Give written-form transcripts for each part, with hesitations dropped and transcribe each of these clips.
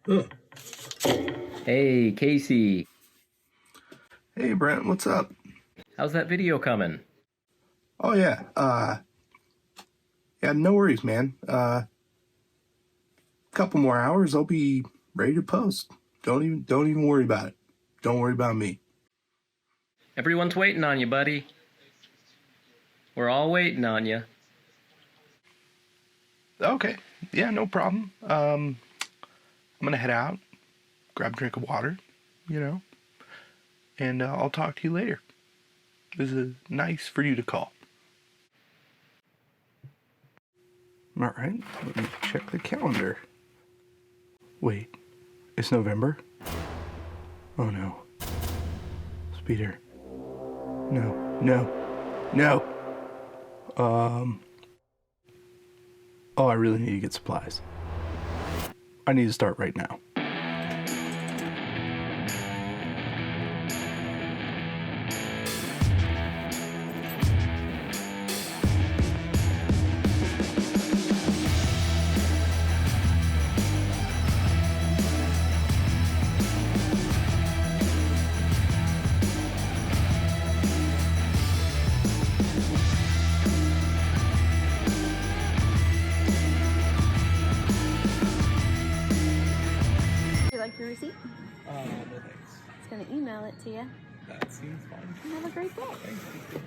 Huh. Hey, Casey. Hey, Brent, what's up? How's that video coming? Oh, yeah. Yeah, no worries, man. Couple more hours, I'll be ready to post. Don't even worry about it. Don't worry about me. Everyone's waiting on you, buddy. We're all waiting on you. Okay. Yeah, no problem. I'm gonna head out, grab a drink of water, and I'll talk to you later. This is nice for you to call. All right, let me check the calendar. Wait, it's November? Oh no. Speeder. No. Oh, I really need to get supplies. I need to start right now. Your receipt? No thanks. It's going to email it to you. That seems fine. Have a great day. Thank you.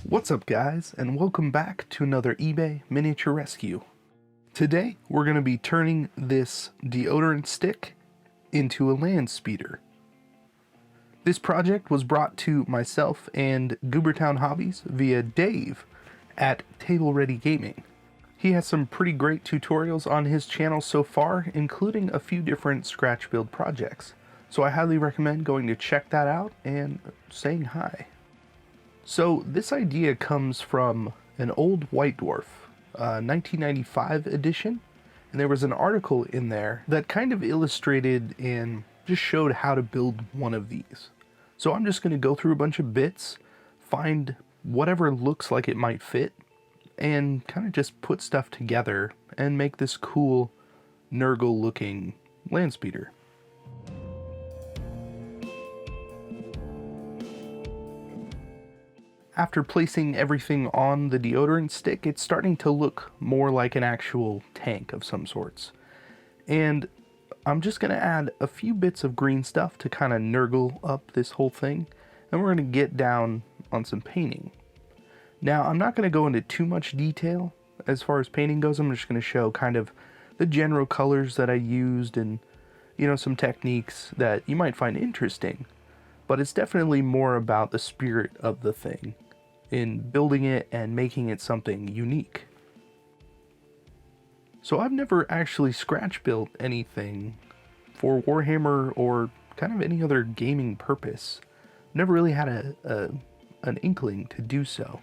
What's up, guys, and welcome back to another eBay miniature rescue. Today we're going to be turning this deodorant stick into a land speeder. This project was brought to myself and Goobertown Hobbies via Dave at Table Ready Gaming. He has some pretty great tutorials on his channel so far, including a few different scratch build projects. So I highly recommend going to check that out and saying hi. So this idea comes from an old White Dwarf, 1995 edition, and there was an article in there that kind of illustrated and just showed how to build one of these. So I'm just going to go through a bunch of bits, find whatever looks like it might fit, and kind of just put stuff together and make this cool Nurgle looking land speeder. After placing everything on the deodorant stick, it's starting to look more like an actual tank of some sorts. And I'm just going to add a few bits of green stuff to kind of Nurgle up this whole thing. And we're going to get down on some painting. Now, I'm not going to go into too much detail as far as painting goes. I'm just going to show kind of the general colors that I used and, some techniques that you might find interesting. But it's definitely more about the spirit of the thing in building it and making it something unique. So I've never actually scratch built anything for Warhammer or kind of any other gaming purpose. Never really had an inkling to do so.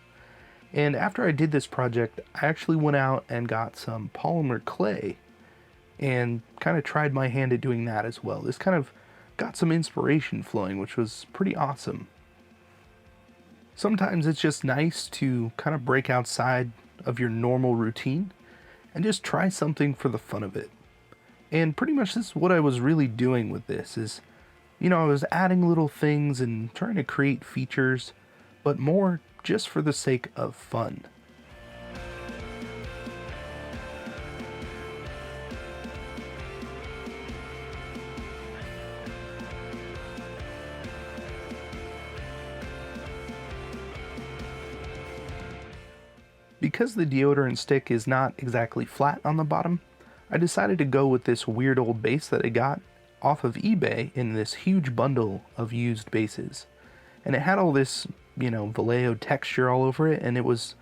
And after I did this project, I actually went out and got some polymer clay and kind of tried my hand at doing that as well. This kind of got some inspiration flowing, which was pretty awesome. Sometimes it's just nice to kind of break outside of your normal routine and just try something for the fun of it. And pretty much this is what I was really doing with this is, I was adding little things and trying to create features, but more just for the sake of fun. Because the deodorant stick is not exactly flat on the bottom, I decided to go with this weird old base that I got off of eBay in this huge bundle of used bases. And it had all this, Vallejo texture all over it, and it was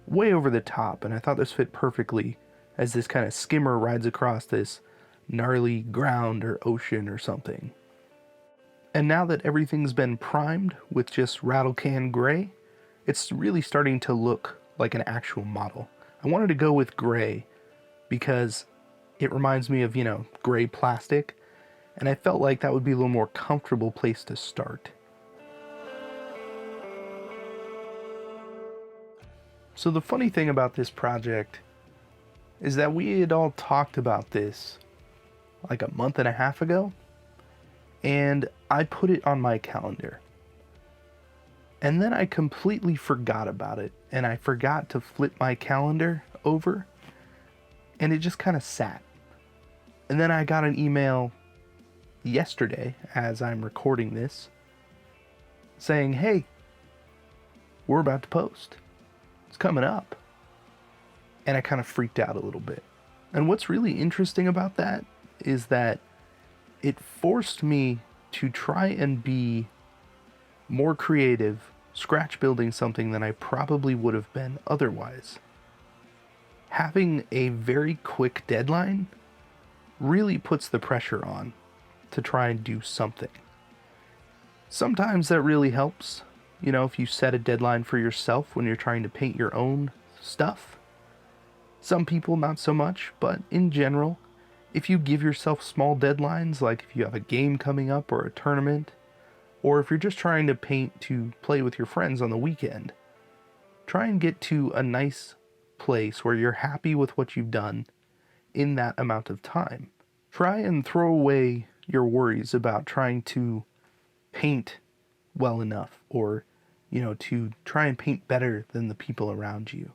way over the top, and I thought this fit perfectly as this kind of skimmer rides across this gnarly ground or ocean or something. And now that everything's been primed with just rattle can gray, it's really starting to look like an actual model. I wanted to go with gray because it reminds me of, gray plastic, and I felt like that would be a little more comfortable place to start. So the funny thing about this project is that we had all talked about this like a month and a half ago, and I put it on my calendar. And then I completely forgot about it, and I forgot to flip my calendar over, and it just kind of sat. And then I got an email yesterday, as I'm recording this, saying, hey, we're about to post. It's coming up. And I kind of freaked out a little bit. And what's really interesting about that is that it forced me to try and be more creative, scratch building something than I probably would have been otherwise. Having a very quick deadline really puts the pressure on to try and do something. Sometimes that really helps. If you set a deadline for yourself when you're trying to paint your own stuff. Some people not so much, but in general, if you give yourself small deadlines, like if you have a game coming up or a tournament, or if you're just trying to paint to play with your friends on the weekend, try and get to a nice place where you're happy with what you've done in that amount of time. Try and throw away your worries about trying to paint well enough or to try and paint better than the people around you.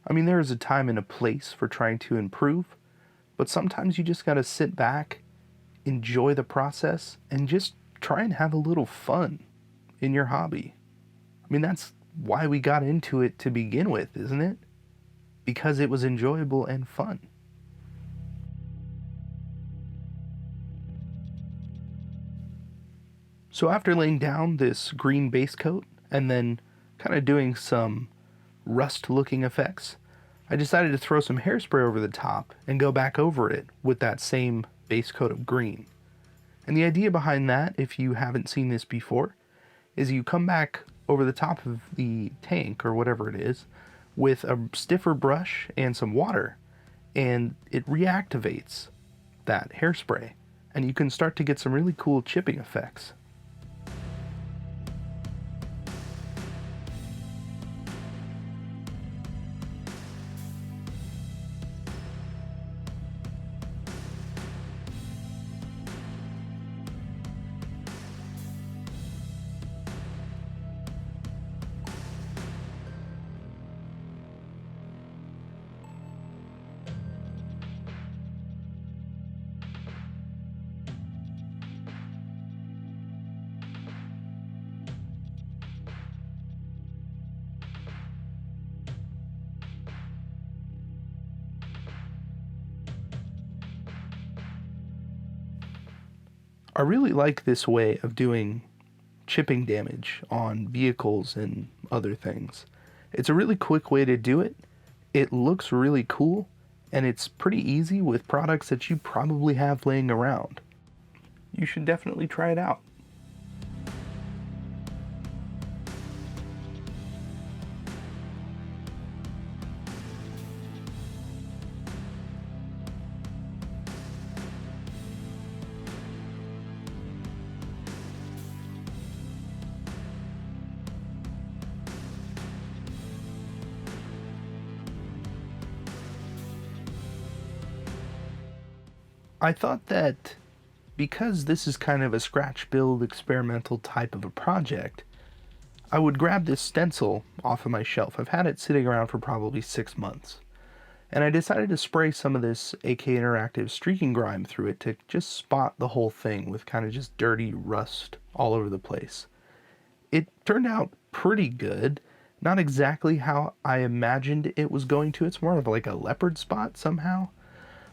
I mean, there is a time and a place for trying to improve, but sometimes you just gotta sit back, enjoy the process, and just try and have a little fun in your hobby. I mean, that's why we got into it to begin with, isn't it? Because it was enjoyable and fun. So after laying down this green base coat, and then kind of doing some rust-looking effects, I decided to throw some hairspray over the top and go back over it with that same base coat of green. And the idea behind that, if you haven't seen this before, is you come back over the top of the tank, or whatever it is, with a stiffer brush and some water, and it reactivates that hairspray, and you can start to get some really cool chipping effects. I really like this way of doing chipping damage on vehicles and other things. It's a really quick way to do it. It looks really cool, and it's pretty easy with products that you probably have laying around. You should definitely try it out. I thought that because this is kind of a scratch build experimental type of a project, I would grab this stencil off of my shelf. I've had it sitting around for probably 6 months. And I decided to spray some of this AK Interactive streaking grime through it to just spot the whole thing with kind of just dirty rust all over the place. It turned out pretty good. Not exactly how I imagined it was going to. It's more of like a leopard spot somehow.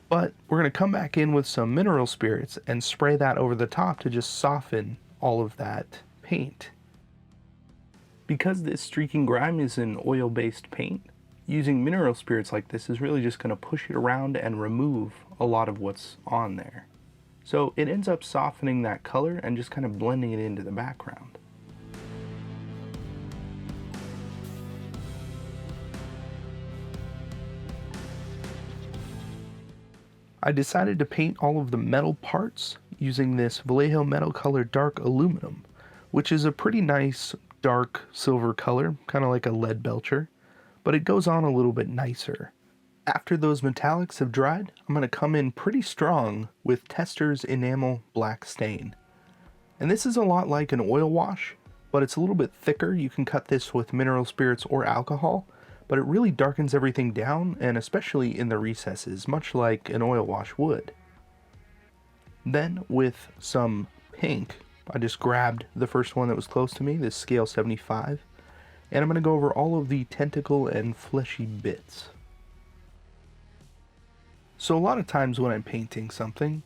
But we're going to come back in with some mineral spirits and spray that over the top to just soften all of that paint. Because this streaking grime is an oil-based paint, using mineral spirits like this is really just going to push it around and remove a lot of what's on there. So it ends up softening that color and just kind of blending it into the background. I decided to paint all of the metal parts using this Vallejo metal color dark aluminum, which is a pretty nice dark silver color, kind of like a lead belcher, but it goes on a little bit nicer. After those metallics have dried, I'm going to come in pretty strong with Tester's Enamel Black Stain. And this is a lot like an oil wash, but it's a little bit thicker. You can cut this with mineral spirits or alcohol, but it really darkens everything down, and especially in the recesses, much like an oil wash would. Then with some pink, I just grabbed the first one that was close to me, this scale 75, and I'm going to go over all of the tentacle and fleshy bits. So a lot of times when I'm painting something,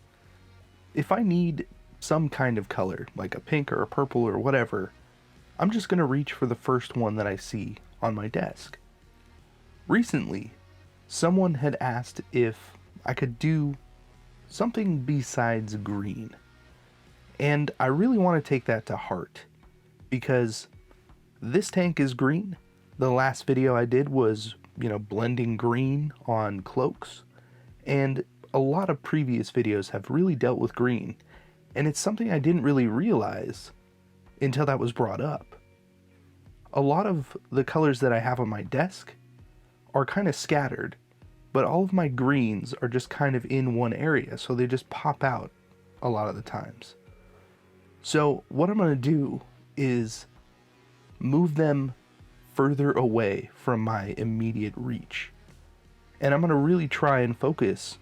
if I need some kind of color, like a pink or a purple or whatever, I'm just going to reach for the first one that I see on my desk. Recently, someone had asked if I could do something besides green. And I really want to take that to heart, because this tank is green. The last video I did was, blending green on cloaks, and a lot of previous videos have really dealt with green, and it's something I didn't really realize until that was brought up. A lot of the colors that I have on my desk are kind of scattered, but all of my greens are just kind of in one area, so they just pop out a lot of the times. So what I'm going to do is move them further away from my immediate reach. And I'm going to really try and focus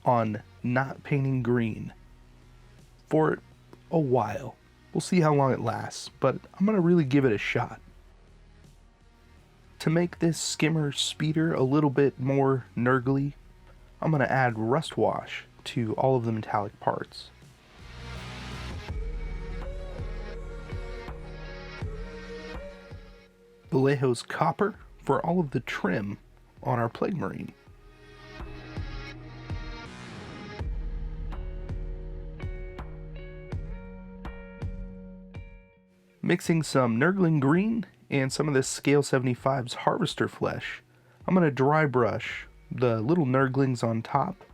on not painting green for a while. We'll see how long it lasts, but I'm going to really give it a shot. To make this skimmer speeder a little bit more nurgly, I'm going to add rust wash to all of the metallic parts. Vallejo's copper for all of the trim on our plague marine. Mixing some Nurgling green and some of this Scale 75's Harvester flesh, I'm going to dry brush the little Nurglings on top,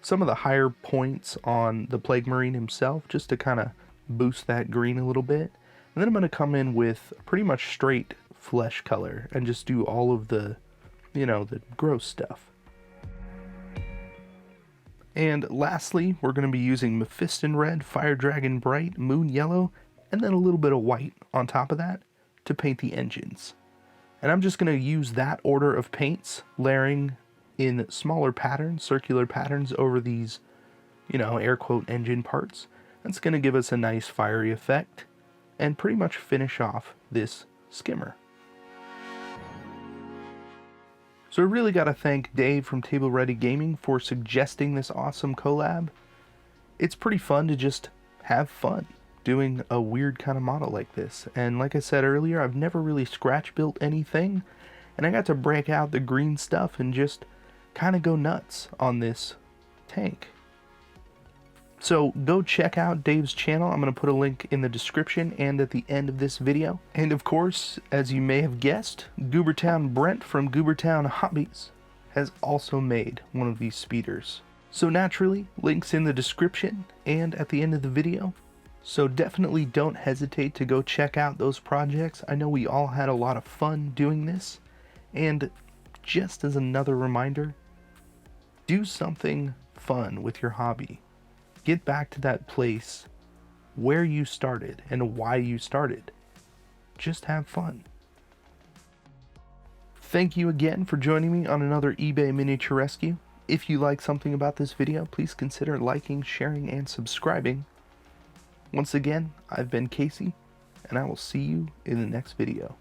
some of the higher points on the plague marine himself, just to kind of boost that green a little bit. And then I'm going to come in with pretty much straight flesh color and just do all of the, the gross stuff. And lastly, we're going to be using Mephiston Red, Fire Dragon Bright, Moon Yellow, and then a little bit of white on top of that to paint the engines. And I'm just going to use that order of paints, layering in smaller patterns, circular patterns over these, air quote engine parts. That's going to give us a nice fiery effect and pretty much finish off this skimmer. So I really got to thank Dave from Table Ready Gaming for suggesting this awesome collab. It's pretty fun to just have fun doing a weird kind of model like this. And like I said earlier, I've never really scratch built anything, and I got to break out the green stuff and just kind of go nuts on this tank. So go check out Dave's channel. I'm going to put a link in the description and at the end of this video. And of course, as you may have guessed, Goobertown Brent from Goobertown Hobbies has also made one of these speeders. So naturally, links in the description and at the end of the video. So definitely don't hesitate to go check out those projects. I know we all had a lot of fun doing this. And just as another reminder, do something fun with your hobby. Get back to that place where you started and why you started. Just have fun. Thank you again for joining me on another eBay Miniature Rescue. If you like something about this video, please consider liking, sharing, and subscribing. Once again, I've been Casey, and I will see you in the next video.